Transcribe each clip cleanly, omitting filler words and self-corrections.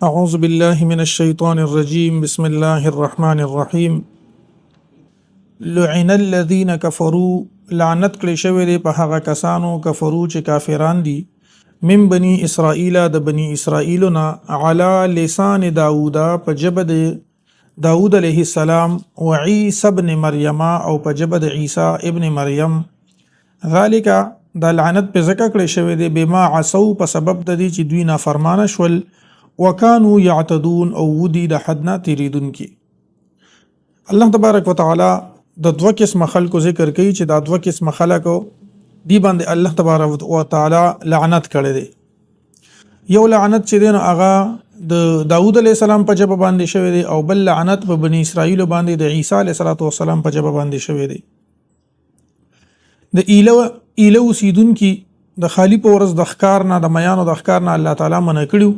أعوذ بالله من الشيطان الرجيم بسم الله الرحمن الرحيم لعن الذين كفروا لعنت کړي شوی دی په هغه کسانو کفرو چې کافران دي من بني اسرائیل د بني اسرائیلنا علی لسان داوود په جبه د داوود علیه السلام و عیسی ابن مریم او په جبه د عیسی ابن مریم ذالک د لعنت په ذکر کړي شوی دی بما عصوا په سبب د دې چې دوی نافرمانه شول وکانو یعتدون او ودی د حدنا تیریدون کی. الله تبارک وتعالى د دوه قسم خلکو ذکر کوي چې دا دوه قسم خلکو دی باندې الله تبارک وتعالى لعنت کړی دی. یو لعنت چې دین هغه د داوود علیه السلام په جبه باندې شوی دی او بل لعنت په بنی اسرائیل باندې د عیسی علیه السلام په جبه باندې شوی دی. د ایلو سیدون کی د خالی په ورځ د ښکار نه د میانو د ښکار نه الله تعالی منع کړیو.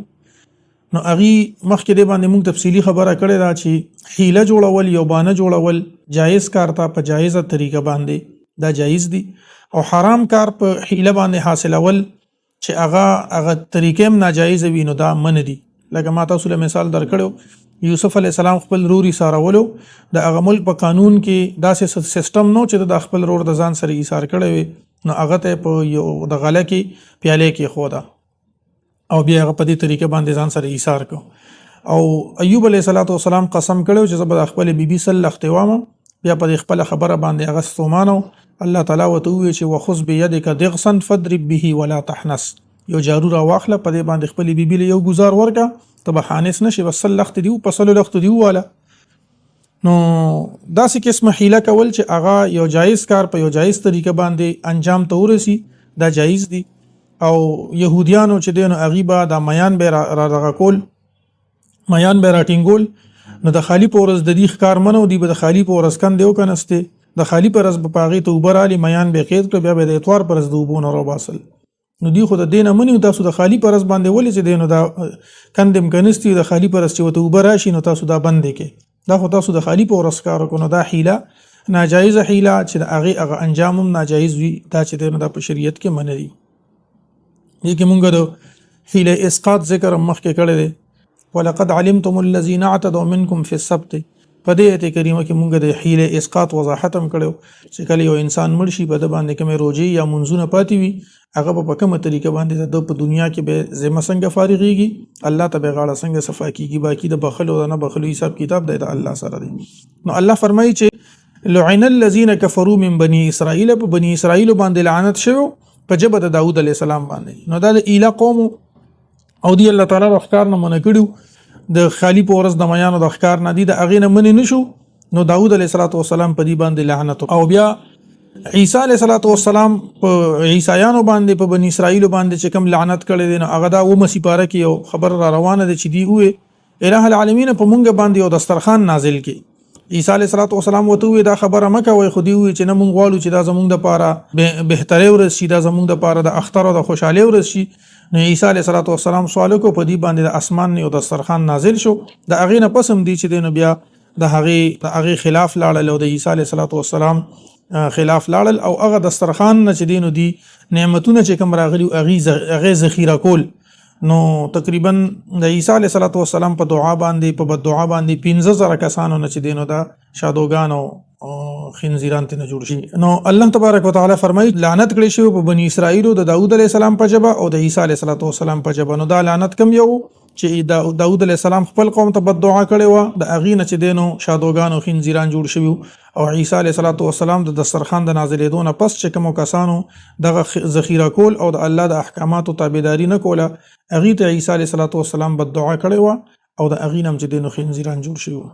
نو اغي مخکې د باندې موږ تفصیلی خبره کړې دا چې حیله جوړول یو بانه جوړول جایز کار ته په جایزه طریقه باندې دا جایز دي او حرام کار په حیله باندې حاصلول چې هغه طریقې هم ناجایز وي نو دا من دي. لکه ما تاسو له مثال درکړو یوسف علی السلام خپل روري سارولو د هغه ملک په قانون کې داسې سیستم نو چې د خپل رور د ځان سره ایثار کړی وي نو هغه ته په یو د غله کې پیاله کې خوده او بیا هغه په دې طریقې باندې ځان سره ایثار کو. او ایوب علیه السلام قسم کړو چې زه به خپل بیبي سره اختوام بیا په خپل خبره باندې هغه ستومانو. الله تعالی وته وی چې وخذ بيدک ضغصا فضرب به ولا تحنس یو جارو را واخله په دې باندې خپل بیبي له یو گزار ورکا ته به حانس نشي وصل لخت دی او پسلو لخت دی واله. نو داسې قسم حیله کول چې هغه یو جایز کار په یو جایز طریقه باندې انجام ته ورسی دا جایز دی. او يهوديانو چې دینو غیبا د میان به را کول میان به را ټینګول نو د خالی پورز د دې ښکار منو دی به د خالی پورز کند یو کنسته د خالی پرز په پاغي ته وبر علي میان به قید کړ بیا به د اتوار پرز د وبونه رو باسل نو دی خو د دینه منو تاسو د خالی پرز باندې ولې چې دینو دا کندم کنيستي د خالی پرز چې وته وبر راشي نو تاسو دا بندې کې دا خو تاسو د خالی پورز کار کو نو دا حیله ناجایز حیله چې هغه انجامم ناجایز وي دا چې دینو د شریعت کې منري. لیکن مونږ د حیله اسقاط ذکر مخکې کړی دی ولقد علمتم الذين اعتدوا منكم في السبت په دې آیت کریمه کې مونږ د حیله اسقاط وضاحت هم کړو چې کله یو انسان مړ شي په د باندې کومه روزي یا منځونه پاتې وي هغه په کومه طریقه باندې د په دنیا کې به ذمہ څنګه فارغيږي الله ته به غاړه څنګه صفا کیږي باقي د بخلو نه بخلو حساب کتاب د الله سره دی. نو الله فرمایي چې لعن الذين كفروا من بني اسرائيل په بني اسرائيل باندې لعنت شوه په جبه د داوود علیه السلام باندې. نو دا د ایله قوم او دی الله تعالی د ښکار نه منع کړو د خالی پورز د میانو د ښکار نه دي د اغه نه منع نشو نو داوود علیه السلام په دې باندې لعنت او بیا عیسی علیه السلام په عیسایانو باندې په بنی اسرائیل باندې چې کوم لعنت کړي دي نو هغه دا و مسیپاره کې یو خبر را روانه دي چې دی وې الہ العالمین په مونږ باندې یو دسترخوان نازل کی. عیسی علیه السلام وته وی دا خبره مکه وای خودی وی چې نه مونږ غواړو چې دا زمونږ د پاره بهتره ورس شي دا زمونږ د پاره د اختر او د خوشاله ورس شي. نو عیسی علیه السلام سوال کو په دې باندې د اسمان نه یو دسترخوان نازل شو د اغه نه پسم دی چې دینو بیا د هغه خلاف لاړل او د عیسی علیه السلام خلاف لاړل او هغه دسترخوان نه چې دینو دی نعمتونه چې کوم راغلی هغه ذخیره کول. نو تقریبا د عیسی علیه السلام په دعا باندې په بد دعا باندې 15000 کسانو نه چې دینو دا شادوغان او خنزیران ته جوړ شي. نو الله تبارک وتعالى فرمایي لعنت کړي شو په بنی اسرائیل د داوود علیه السلام په جبه او د عیسی علیه السلام په جبه. نو دا لعنت کم یو چې داوود علیه السلام خپل قوم ته بد دعا کړي و د اغینه چې دینو شادوغان او خنزیران جوړ شوی او عیسی علیه السلام د دسترخوان د نازلېدو نه پس چې کوم کسانو دغه ذخیره کول او د الله د احکاماتو تابعداري نه کوله اغه ته عیسی علیه السلام بد دعا کړي و او د اغینه چې دینو خنزیران جوړ شوی.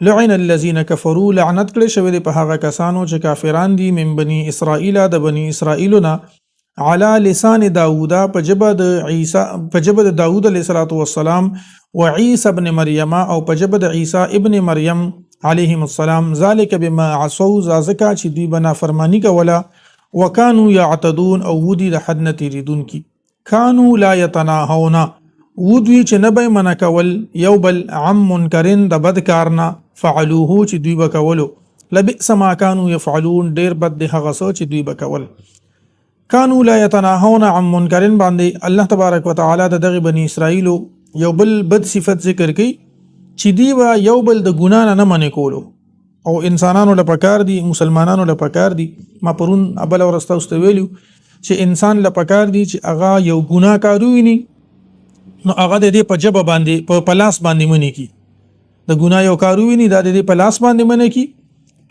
لعن الذين كفروا لعنت کړي شوی دی په هغه کسانو چې کافران دي من بني اسرائیل د بني اسرائیلنا على لسان داوود په جبه د عیسی په جبه د داوود علیه السلام و عیسی ابن مریم او په جبه د عیسی ابن مریم علیهم السلام ذالک بما عصوا ذکا چې دوی بنا فرمانی کوله وکانو یعتدون او ودی د حد نتیریدون کی کانو لا یتناهون ودوی چې نه به منع کول یو بل عم منکرین د بد کارنا فعلوه چې دوی وکولو لبئس ما كانوا يفعلون ډیر بد د هغه څه چې دوی وکول. کانو لا يتناهون عن منکرین باندې الله تبارک وتعالى د دغه بنی اسرائیل یو بل بد صفت ذکر کوي چې دی با یو بل د ګنا نه منې کولو او انسانانو له پکار دي مسلمانانو له پکار دي. ما پرون ابل ورسته ویلو چې انسان له پکار دي چې هغه یو ګناه کارو ویني نو هغه د دې په جبه باندې په پلاس باندې منې کی د ګناه یو کارو ویني دا د دې پلاس باندې منې کی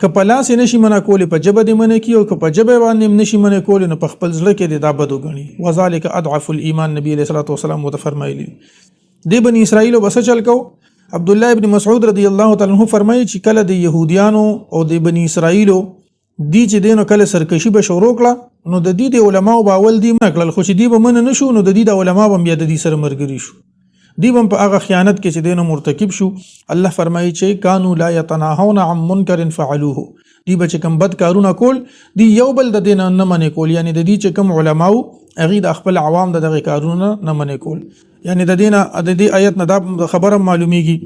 که پلاس نشي منع کولې په جبه دې منې کی او که په جبه باندې نشي منې کولې نو په خپل زړه کې دا بدو غني. وذالک اضعف الايمان نبی علیہ الصلوۃ والسلام متفرمایلی دی بنی اسرائیل بس چل کو. عبد الله ابن مسعود رضی الله تعالی عنہ فرمایي چې کله د يهوديانو او د بنی اسرائیل دی چې دینو کله سرکشي به شروع کړه نو د دې د علماو باول دی مکل خو چې دی به من نه شو نو د دې د علما به بیا د دې سره مرګري شو دی به په هغه خیانت کې چې دینو مرتکب شو. الله فرمایي چې کانوا لا يتناهون عن منکر فعلوه دی به چې کوم بد کارونه کول دی یو بل د دین نه منې کول یعنی د دې چې کوم علماو هغه د خپل عوام دغه کارونه نه منې کول. یعنی د دې آیت نه دا خبره معلومیږي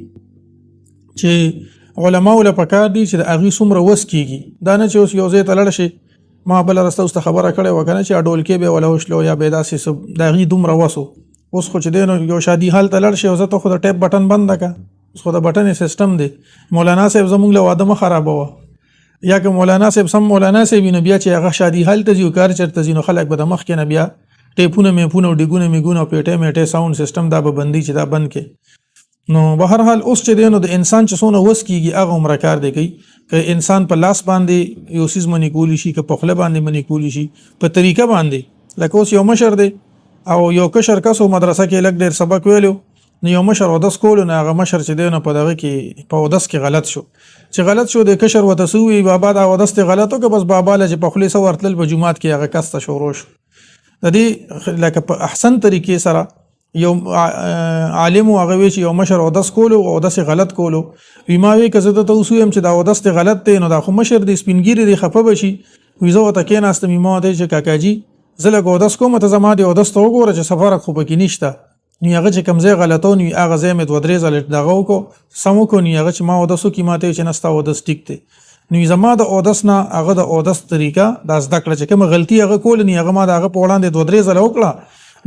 چې علماء له پکار دي چې د هغه څومره وس کیږي دا نه چې اوس یو ځای ته لړ شي ما بل راسته اوس خبره کړې وکنه چې اډول کې به ولا وشلو یا به داسې سب د هغه دومره وسو اوس خو چې دینو یو شادي حال ته لړ شي او زه ته خو د ټیپ بٹن بند کا اوس خو د بٹن سیستم دی. مولانا صاحب زموږ له واده خرابوه یا که مولانا صاحب سم مولانا صاحب بیا چې هغه شادي حال ته یو کار چرته زینو خلک به د مخ کې نه بیا ټیپونه میپونه او ډیګونه میګونه پیټه میټه ساوند سیستم دا به بندي چې دا بند کې نو به هر حال اوس چې دینو د انسان چې څونه وس کیږي هغه عمر کار دی کوي که انسان په لاس باندې یو سیز منی کولی شي که په خله باندې منی کولی شي په طریقه باندې لکه اوس یو مشر دی او یو کشر کسو مدرسه کې لګ ډیر سبق ویلو نو یو مشر ودس کول نو هغه مشر چې دینو په دغه کې په ودس کې غلط شو چې غلط شو د کشر وتسوي بابا دا ودس ته غلطو که بس بابا له په خله سو ورتل په جمعات کې هغه کسته شروع شو د دې لکه په احسن طریقې سره یو عالم او هغه چې یو مشر ودس کول او ودس غلط کول ویماوي کزه ته توسویم چې دا ودس ته غلط دی نو دا خو مشر د سپینګری دی خفه بشي ویزو ته کې ناست میمه دی چې کاکاجی زله ودس کوم ته زما دی ودس ته وګوره چې سفر خو پکې نشته نو هغه چې کمزې غلطون وي هغه زې مت ودرې زلټ دغه کو سمو کو نو هغه چې ما ودسو کی ماته چې نستا ودس ټیک ته نو زما د اودس نه هغه د اودس طریقه د زده کړه چې کوم غلطي هغه کول نه هغه ما د هغه په وړاندې دوه درې ځله وکړه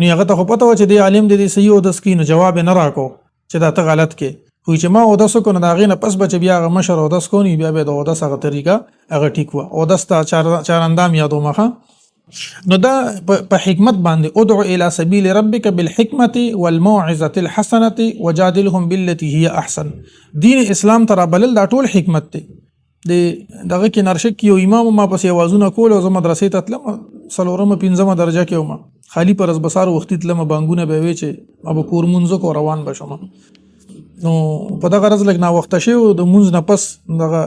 نو هغه ته پته و چې دی عالم د صحیح اودس کې نو جواب نه راکو چې دا ته غلط کې خو چې ما اودس کو نه دا غینه پس بچ بیا هغه مشر اودس کو نه بیا به د اودس هغه طریقه هغه ټیک و اودس ته چار اندام یادو مخه نو دا په حکمت باندې ادعو الى سبيل ربك بالحکمه والموعظه الحسنه وجادلهم بالتي هي احسن. دین اسلام تر بلل دا ټول حکمت دی. دغه کې نرشک یو امام ما پس یوازونه کول او زما مدرسې ته تلم سلورم 15 درجه کې وم خالی پر بسار وخت تلم بانګونه به وی چې اب کور منځ کو روان بشم نو په دغه غرض لګ نا وخت شي د منځ نه پس دغه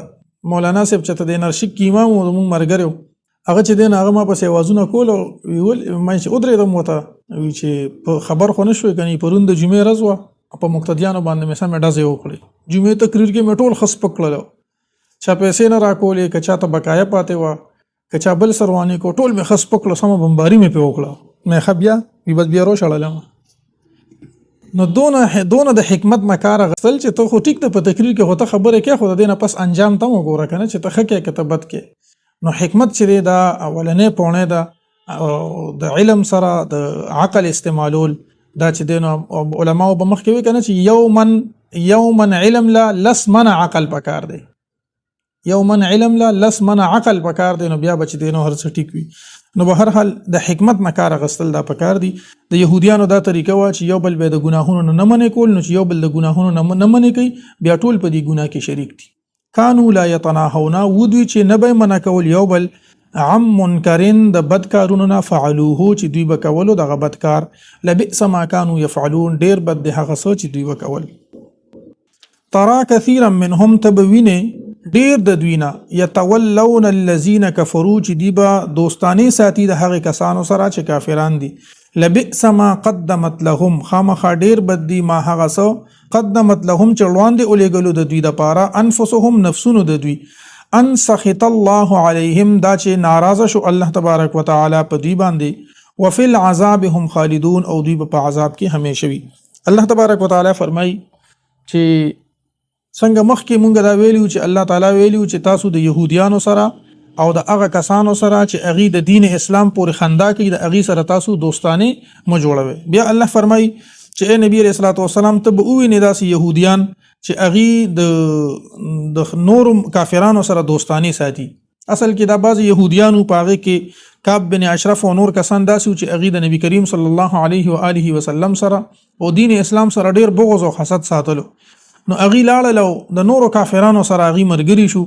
مولانا صاحب چې د نرشک کې امام او موږ مرګرو هغه چې دین هغه ما پس یوازونه کول او ویل مې چې ودرې د موته وی چې خبر خو نشوي کني پروند جمعه رضوا په مقتدیانو باندې مې سم ډزه وکړي جمعه تقریر کې مې ټول خص پکړلو چا پیسې نه راکولې کچا ته بقایا پاتې و کچا بل سروانی کو ټول مې خص پکړو سم بمباری مې په وکړه مې خبیا وی بس بیا رو شړلم نو دونه د حکمت مکار غسل چې ته خو ټیک ته په تقریر کې هوته خبره کې خو د دینه پس انجام ته وګوره کنه چې ته خکې کتابت کې نو حکمت چې دا اولنې پونه دا د علم سره د عقل استعمالول دا چې دینو علماء په مخ کې وی کنه چې یومن علم لا لس من عقل پکار دی یومن علم لا لس من عقل پکار دی نو بیا بچ دینو هر څه ټیک وي نو به هر حال د حکمت مکار غسل دا پکار دی. د يهوديانو دا طریقه وا چې یو بل به د ګناهونو نه منې کول نو چې یو بل د ګناهونو نه منې کوي بیا ټول په دې ګناه کې شریک دي. کانوا لا يتناهون ودوی چې نه به منع کول یو بل عم منکرین د بدکارونو نه فعلوه چې دوی وکولو دغه بدکار لبئس ما كانوا يفعلون ډیر بد د هغه څه چې دوی وکول. ترى كثيرا منهم تبوینه ډیر د دوینا يتولون الذين كفروا چې دیبا دوستانه ساتي د هغه کسانو سره چې کافران دي لبئس ما قدمت لهم خامخ ډیر بد دي ما هغه سو قدمت لهم چړوان دي اولېګلو د دوی د پاره انفسهم نفسونو د دوی ان سخط الله عليهم دا چې ناراضه شو الله تبارک وتعالى په دوی باندې وفي العذاب هم خالدون او دوی په عذاب کې همیشه وي. الله تبارک وتعالى فرمای چې څنګه مخکې مونږ دا ویلو چې الله تعالی ویلو چې تاسو د يهوديانو سره او د هغه کسانو سره چې اغي د دین اسلام پورې خندا کوي د اغي سره تاسو دوستانه مو جوړوي. بیا الله فرمای چې نبی علیہ الصلوۃ والسلام ته به ویني داسې يهوديان چې اغي د نور کافرانو سره دوستانی ساتي. اصل کې دا بعض يهوديانو پاغه کې کعب بن اشرف او نور کسان داسې چې اغي د نبی کریم صلی الله علیه و آله وسلم سره او دین اسلام سره ډیر بغض او حسد ساتلو. نو اغي لاړ د نور کافرانو سره اغي مرګري شو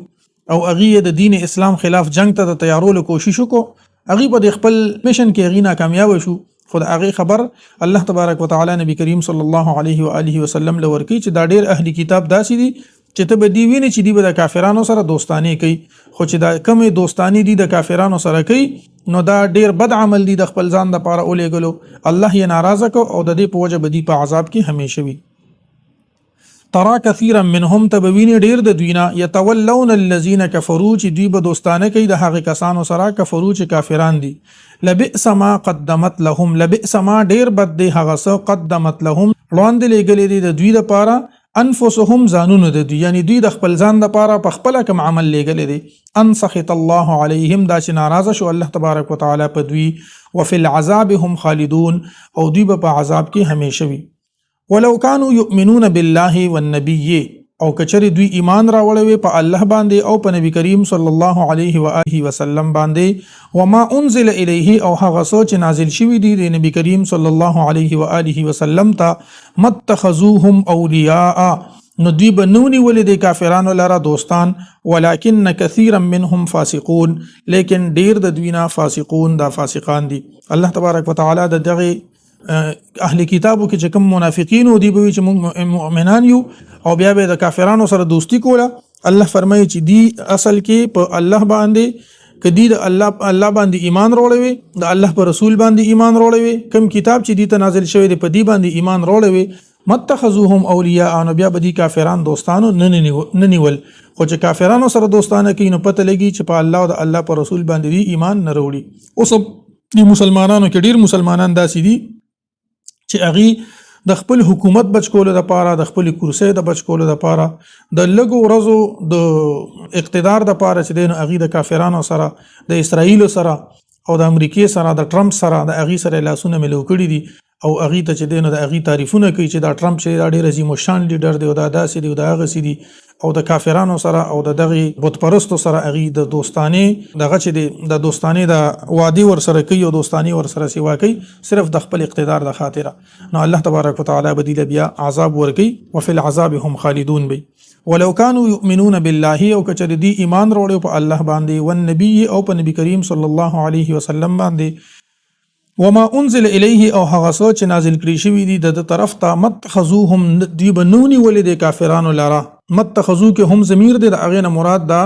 او اغي د دین اسلام خلاف جنگ ته تیارولو کوشش وکړو. اغي په خپل میشن کې اغي ناکامیاب شو. خود اغه خبر الله تبارک وتعالى نبی کریم صلی الله علیه و آله وسلم لورکی چې دا ډیر اهلی کتاب داسې دي چې ته به دی ویني چې دی به د کافرانو سره دوستانی کوي، خو چې دا کمې دوستانی دي د کافرانو سره کوي نو دا ډیر بد عمل دي د خپل ځان د پاره اولېګلو. الله یې ناراضه کو او د دې په وجه بدی په عذاب کې همیشه وي. ترى كثيرا منهم تبوین ډیر د دوینا يتولون الذين كفروا چې دوی به دوستانه کوي د هغه کسانو سره کفرو چې کافران دي. لبئس ما قدمت لهم، لبئس ما ډیر بد دی هغه څه قدمت لهم وړاندې لګلې دي د دوی لپاره انفسهم ځانونه د دوی، یعنی دوی د خپل ځان لپاره په خپل کوم عمل لګلې دي. ان سخط الله عليهم دا چې ناراضه شو الله تبارک وتعالى په دوی. وفي العذاب هم خالدون او دوی په عذاب کې همیشه وي. ولو كانوا يؤمنون بالله والنبي او کچری دوی ایمان راوړوي په الله باندې او په نبی کریم صلی الله علیه و آله وسلم باندې وما انزل الیه او هغه سوچ نازل شوی دی د نبی کریم صلی الله علیه و آله وسلم ته متخذوهم اولیاء نو دوی بنونی ولید کافرانو لرا دوستان ولکن کثیرا منهم فاسقون لیکن ډیر د دوینا فاسقون دا فاسقان دي. الله تبارک وتعالى د دغه اهل کتابو کې چې کوم منافقین او دی به چې موږ مؤمنان یو او بیا به د کافرانو سره دوستی کوله. الله فرمایي چې دی اصل کې په الله باندې کدی د الله باندې ایمان وروړي، د الله پر رسول باندې ایمان وروړي، کوم کتاب چې دی ته نازل شوی دی په دی باندې ایمان وروړي. متخذوهم اولیاء نو بیا به دی کافران دوستانو نه نیول، خو چې کافرانو سره دوستانه کوي نو پته لګي چې په الله او د الله پر رسول باندې دی ایمان نه وروړي. اوس د مسلمانانو کې ډیر مسلمانان داسې دي چې اغي د خپل حکومت بچ کولو د پاره، د خپل کرسۍ د بچ کولو د پاره، د لګو ورځو د اقتدار د پاره چې دین اغي د کافرانو سره، د اسرایل سره او د امریکای سره، د ټرمپ سره د اغي سره لاسونه ملو کړی دي او اغي ته چې دین د اغي تعریفونه کوي چې دا ټرمپ چې ډېر عظیم شان لیډر دی او دا داسې دی او دا هغه سي دي او د کافرانو سره او د دغه بت پرستو سره اغي د دوستانه دغه چې د دوستانه د وادي ور سره کوي او دوستانه ور سره سیوا کوي صرف د خپل اقتدار د خاطره. نو الله تبارک وتعالى بدیل بیا عذاب ور کوي. وفي العذاب هم خالدون بي. ولو كانوا يؤمنون بالله او کچر دی ایمان وروړي په الله باندې او نبی او په نبی کریم صلی الله علیه وسلم باندې وما انزل الیه او هغه سوچ نازل کړی شوی دی د طرف ته متخذوهم دی بنونی ولید کافرانو لرا. متخذو کې هم ضمیر دی د اغه نه مراد دا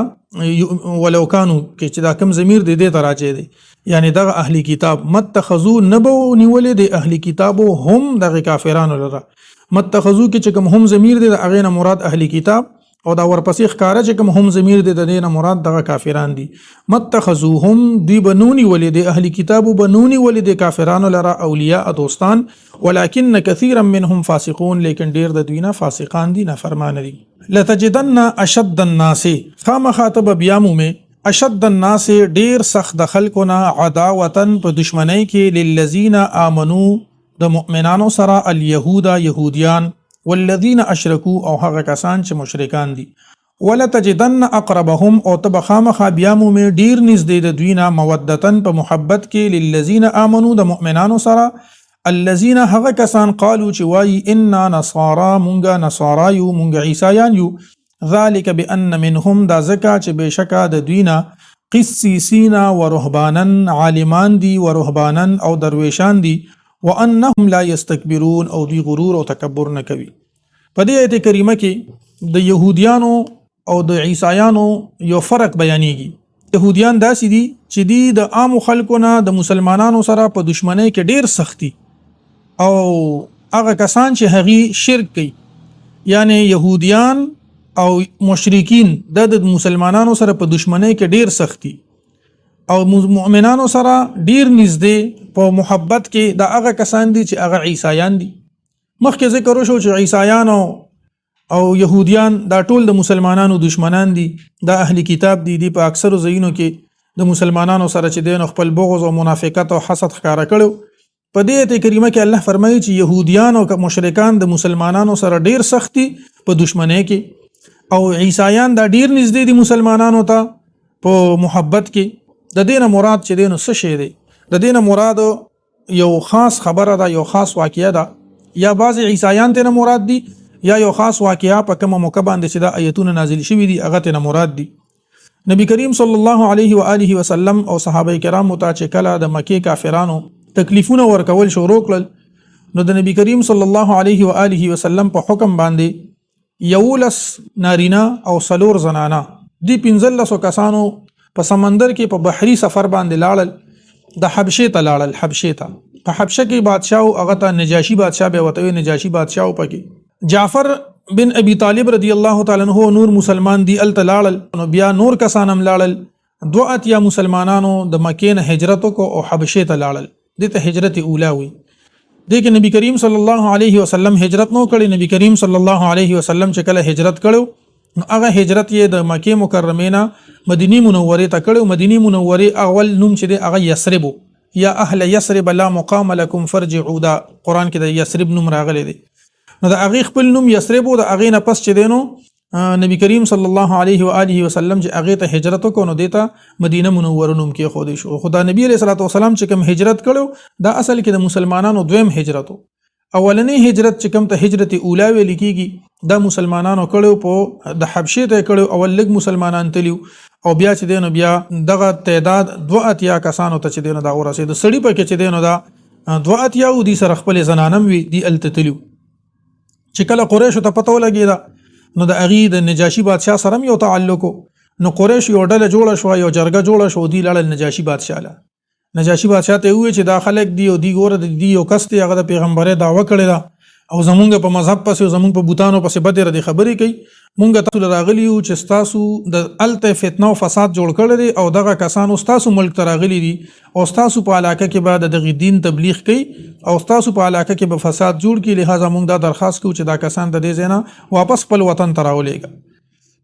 ولو کانو کې چې دا کم ضمیر دی د راځي دی یعنی دغه اهلی کتاب متخذو نبو نیولې د اهلی کتابو هم دغه کافرانو لرا. متخذو کې چې کوم هم ضمیر دی د اغه نه مراد اهلی کتاب او دا ورپسې ښکارا چې کوم هم ضمیر دی د دینه مراد دغه کافران دي. متخذوهم دی بنونی ولید اهلی کتابو بنونی ولید کافرانو لرا اولیاء دوستان ولکن کثیرا منهم فاسقون لیکن ډیر د دوینا فاسقان دي نافرمان دي. لتجدن اشد الناس خامخاطب بیامو میں اشد الناس ډیر سخت د خلقنا عداوتن په دشمنی کې للذین آمنو د مؤمنانو سره اليهود يهوديان والذین اشرکوا او هغه کسان چې مشرکان دي. ولتجدن اقربهم او تبخامخ بیامو میں ډیر نږدې د دوینا مودتن په محبت کې للذین آمنو د مؤمنانو سره الذين هغه کسان قالو چې وای انا نصارا مونږه نصارا یو مونږه عیسایان یو ذالک بان منهم دا زکا چې بشکا د دوینا قسیسینا و رهبانن عالمان دي و رهبانن او درویشان دي وانهم لا يستكبرون او دوی غرور او تکبر نه کوي. په دې آیت کریمه کې د يهوديانو او د عیسایانو یو فرق بیانېږي. يهوديان داسې دي چې دی د عام خلکو نه د مسلمانانو سره په دشمنی کې ډیر سختی او هغه کسان چې هغه شرک کوي یعنی يهوديان او مشرکین د مسلمانانو سره په دشمنی کې ډیر سختی او مؤمنانو سره ډیر نږدې په محبت کې د هغه کسان دي چې هغه عیسایان دي. مخکې ذکر وشو چې عیسایان او يهوديان دا ټول د مسلمانانو دشمنان دي، دا اهلی کتاب دي په اکثر ځایونو کې د مسلمانانو سره چې دین خپل بغض او منافقت او حسد ښکارا کړو په دې آیت کریمه کې الله فرمایي چې يهوديان او مشرکان د مسلمانانو سره ډیر سختي په دشمنی کې او عیسایان دا ډیر نږدې دي مسلمانانو ته په محبت کې د دینه مراد چې دینو څه شی دی د دینه مراد یو خاص خبره ده یو خاص واقعه ده یا بعض عیسایان ته مراد دي یا یو خاص واقعه په کومه موقع باندې چې دا آیتونه نازل شوي دي هغه ته مراد دي نبی کریم صلی الله علیه و آله وسلم او صحابه کرام ته چې کله د مکه کافرانو تکلیفونه ورکول شروع کړل نو د نبی کریم صلی الله علیه و آله وسلم په حکم باندې یولس نارینه او سلور زنانه دی 15 کسانو په سمندر کې په بحري سفر باندې لاړل د حبشه ته لاړل حبشه ته په حبشه کې بادشاہ هغه ته نجاشي بادشاہ به وته نجاشي بادشاہ پکې جعفر بن ابي طالب رضی الله تعالی عنہ نور مسلمان دی ال تلاړل نو بیا نور کسانم لاړل دوات یا مسلمانانو د مکې نه هجرت کو او حبشه ته لاړل دته هجرت اوله وي دغه نبی کریم صلی الله علیه وسلم هجرت نو کړي نبی کریم صلی الله علیه وسلم چې کله هجرت کړو نو هغه هجرت یې د مکه مکرمه نه مدینه منوره ته کړو مدینه منوره اول نوم چې دی هغه یثرب یا اهل یثرب لا مقام لكم فرجعوا دا قران کې د یثرب نوم راغلی دی نو د هغه خپل نوم یثرب او د هغه نه پس چې دینو نبی کریم صلی الله علیه و آله وسلم چې هغه ته هجرت وکړو نو دیتا مدینه منوره نوم کې خو دی شو خدا نبی علیہ الصلوۃ والسلام چې کوم هجرت کړو دا اصل کې د مسلمانانو دویم هجرتو اولنې هجرت چې کوم ته هجرت اوله ویل کیږي دا مسلمانانو کړو په د حبشه ته کړو اول لګ مسلمانان تلیو او بیا چې دینو بیا دغه تعداد 2 کسانو ته چې دینو دا ورسید سړی په کې چې دینو دا 2 او دي سره خپل زنانم وی دی التتلیو چې کله قریش ته پته ولګی نو د اغي د نجاشي بادشاہ سره یو تعلق نو قریش یو ډله جوړه شو یو جرګه جوړه شو دی لاله نجاشي بادشاہ له نجاشي بادشاہ ته وی چې دا خلک دی او دی ګور دی یو کس ته هغه د پیغمبره دعوه کړی دا او زمونږ په مذهب پسې زمونږ په بوتانو پسې بده ردی خبرې کوي مونږ ته راغلی او چې تاسو د الته فتنه او فساد جوړ کړی دی او دغه کسانو تاسو ملک ته راغلی دي او تاسو په علاقه کې بعد د دین تبلیغ کوي او تاسو په علاقه کې به فساد جوړ کړي لہذا مونږ دا درخواست کوو چې دا کسان د دې ځای واپس خپل وطن ته راولېږي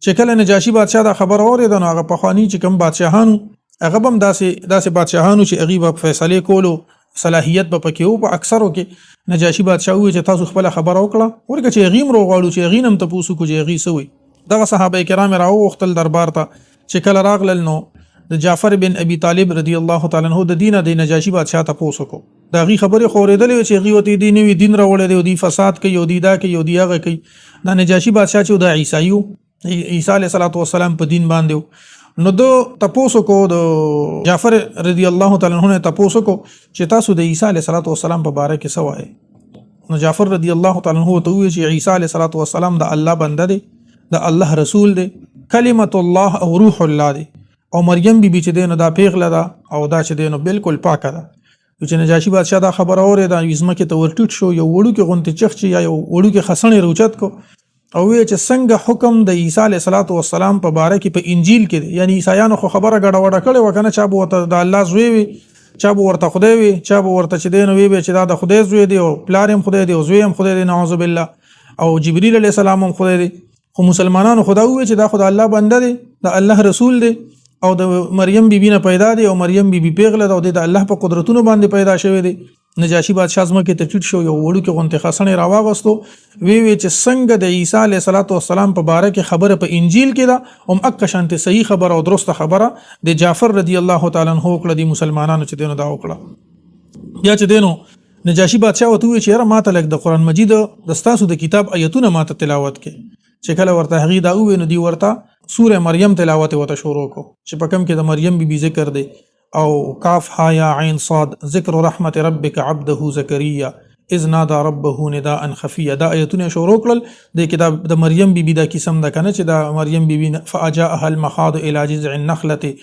چې کله نجاشي بادشاہ دا خبر اورید نو هغه په خواني چې کوم بادشاہانو هغه هم داسې بادشاہانو چې هغه په فیصله کولو صلاحیت به پکې او په اکثرو کې نجاشي بادشاہ وی چې تاسو خپل خبر وکړه ورکه چې غیم روغاړو چې غینم ته پوسو کو چې غي سوی دغه صحابه کرام راو وختل دربار ته چې کله راغلل نو د جعفر بن ابي طالب رضی الله تعالی عنہ د دینه د نجاشي بادشاہ ته پوسو کو دا غي خبره خوریدلې چې غي وتی دین وی دین راوړل دی فساد کوي او دی دا کوي او دی هغه کوي دا نجاشي بادشاہ چې د عیسایو عیسی علیه السلام په دین باندې نو دو تپوسو کو د جعفر رضی الله تعالی عنہ تپوسو کو چې تاسو د عیسی علیه السلام په باره کې سوای نو جعفر رضی الله تعالی عنہ ته وی چې عیسی علیه السلام د الله بنده دی د الله رسول دی کلمت الله او روح الله دی او مریم بیبي چې دینه دا پیغله ده او دا چې دینه بالکل پاکه ده چې نجاشي بادشاہ دا خبر اورید دا یزمکه ته ورټټ شو یو وړو کې غونته چخچي یا یو وړو کې خسنې روچت کو او وی چې څنګه حکم د عیسی علیه السلام په باره کې په انجیل کې یعنی عیسایانو خو خبره غډه وډه کړي وکنه چا به ورته د الله زوی وي چا به ورته خدای وي چا به ورته چې دین وی چې دا د خدای زوی دی او پلارم خدای دی او زویم خدای دی نعوذ بالله او جبرئیل علیه السلام هم خدای دی خو مسلمانانو خدا وی چې دا خدای الله بنده دی د الله رسول دی او د مریم بیبي نه پیدا دی او مریم بیبي پیغله ده او د الله په قدرتونو باندې پیدا شوی دی نجاشي بادشاہ زمکه ته ټټ شو یو وړو کې غونته خسنې راواغستو وی چې څنګه د عیسی علیه السلام په باره کې خبره په انجیل کې ده هم اک شانته صحیح خبره او درسته خبره د جعفر رضی الله تعالی عنہ کړه د مسلمانانو چې دینو دا وکړه بیا چې دینو نجاشي بادشاہ وته وی چې را ماته لګ د قران مجید د ستاسو د کتاب آیتونه ماته تلاوت کې چې کله ورته هغه دا وې نو دی ورته سوره مریم تلاوت وته شروع کو چې په کوم کې د مریم بیبي ذکر دی او کاف ها یا عین صاد ذکر رحمت ربک عبده زکریا اذ نادى ربه نداء خفيا دا آیتونه شروع کړل د کتاب د مریم بیبي دا قسم ده کنه چې دا مریم بیبي فاجاءها المخاض الى جذع النخله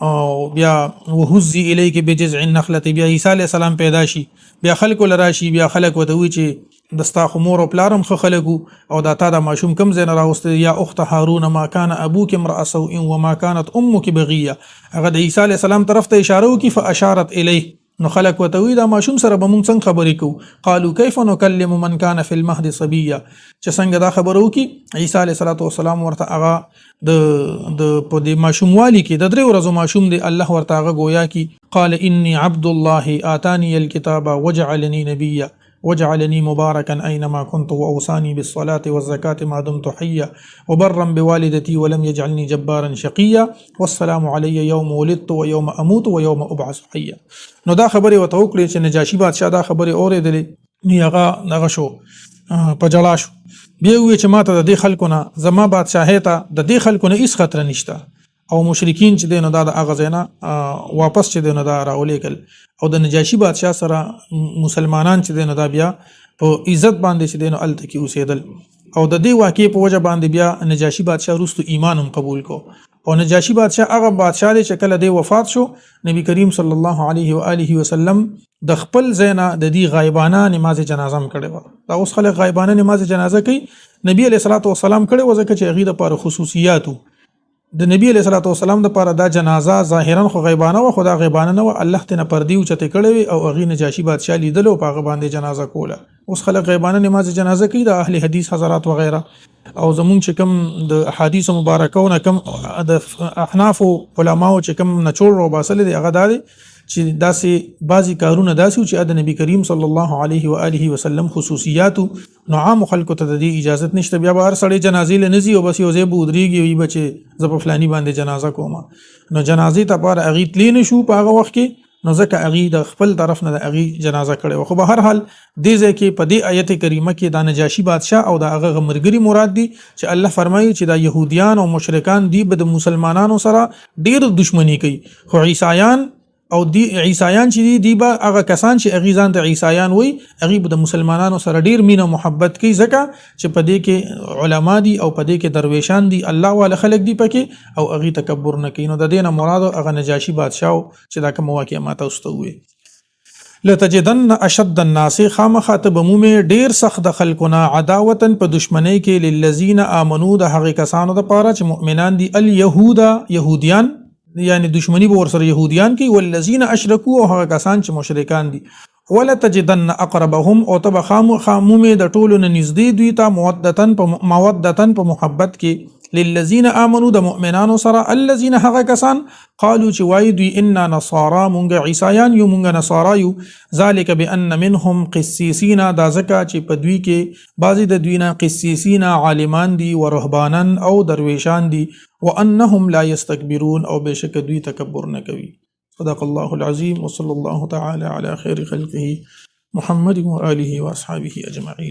او بیا وهزي الیک بجذع النخله بیا عیسی علیہ السلام پیدا شي بیا خلق لراشي بیا خلق وته وی چې دستا خمور او پلارم خو خلقو او دا تا د ماشوم کم زین راوست یا اخت هارون ما كان ابوك امرا سوء وما كانت امك بغيه هغه د عیسی علیہ السلام طرف ته اشاره وکي فاشارت الیه نو خلق وتوی دا ماشوم سره به مونږ څنګه خبرې کوو. قالو کیف نکلم من کان فی المهد صبیا، چې څنګه دا خبرو کی عیسی علیه السلام ورته هغه د په دې ماشوموالي کې د 3 ورځو ماشوم دی الله ورته هغه گویا کی قال انی عبد الله آتانی الكتاب وجعلنی نبیا وجعلني مباركا أينما كنت وأوصاني بالصلاة والزكاة ما دمت حيا وبرا بوالدتي ولم يجعلني جبارا شقيا والسلام علي يوم ولدت ويوم أموت ويوم أبعث حيا. نو دا خبره وته وکړي چې نجاشي بادشاہ دا خبره اورېدلې نو هغه نغه شو په جلا شو. بیا وی چې ماته د دې خلکو نه زما بادشاہي ته د دې خلکو نه هیڅ خطر نشته او مشرکین چې دینو دا د اغزینا واپس چې دینو دا راولېکل او د نجاشي بادشاہ سره مسلمانان چې دینو دا بیا په عزت باندې چې دینو الته کې اوسېدل او د دې واقعې په وجه باندې بیا نجاشي بادشاہ وروسته ایمان هم قبول کو. او نجاشي بادشاہ هغه بادشاہ دی چې کله دی وفات شو نبی کریم صلی الله علیه و آله وسلم د خپل زینا د دې غایبانه نماز جنازه هم کړي و. دا اوس خلک غایبانه نماز جنازه کوي، نبی علیه الصلاۃ والسلام کړي و ځکه چې هغه د لپاره خصوصیاتو د نبی علیه الصلاۃ والسلام د لپاره دا جنازه ظاهرا خو غیبانه و، خدا غیبانه نه و، الله ته نه پردي او چته کړي او هغه نجاشي بادشاہ لیدلو په هغه باندې جنازه کوله. اوس خلک غیبانه نماز جنازه کوي د اهل حدیث حضرات وغیرہ او زمون چې کوم د احادیث مبارکونه کوم د احناف علماو چې کوم نچوړ او باسل دي هغه داري چې داسې بعضی کارونه داسې چې د نبی کریم صلی الله علیه و آله وسلم خصوصیات نو عام خلکو ته د اجازه نشته. بیا بهر سړی جنازې لنزي او بس یو ځای بودريږي وي بچي زپ فلانی باندې جنازه کومه نو جنازې ته پر اغیت لین شو په هغه وخت کې نو ځکه اغي د خپل طرف نه د اغي جنازه کړي. خو به هر حال دې ځکه په دې آیت کریمه کې د نجاشي بادشاہ او د هغه مرګري مراد دي چې الله فرمایي چې د يهوديان او مشرکان دی به د مسلمانانو سره ډیر دشمنی کوي، خو عیسایان او دی عیسایان چې دی به هغه کسان چې اغیزان ته عیسایان وي هغه به د مسلمانانو سره ډیر مینه محبت کوي ځکه چې په دې کې علما دي او په دې کې درویشان دي الله والا خلق دي پکې او هغه تکبر نه کوي. نو د دې نه مراد هغه نجاشي بادشاہ چې دا کوم واقعه ماته واستوي. لتجدن اشد الناس خامخاطب مومه ډیر سخت د خلقنا عداوتن په دشمنی کې للذین آمنو د هغه کسانو د پاره چې مؤمنان دي اليهود يهوديان یعنی دشمنی به ورسره يهوديان کوي والذین اشرکوا او هغه کسان چې مشرکان دي. ولا تجدن اقربهم او تب خامومه د ټولو نه نږدې دوی ته مودتن په محبت کې للذین آمنوا د مؤمنانو سره الذین هغه کسان قالوا چې وای دوی انا نصارا مونږ عیسایان یو مونږ نصارا یو ذالک بان منهم قسیسین دا زکه چې په دوی کې بعضی د دوی نه قسیسین عالمان دي و رهبانن او درویشان دي وانهم لا یستكبرون او بشک دوی تکبر نه کوي. صدق الله العظیم وصلی الله تعالی علی خیر خلقه محمد و آله و اصحابه اجمعین.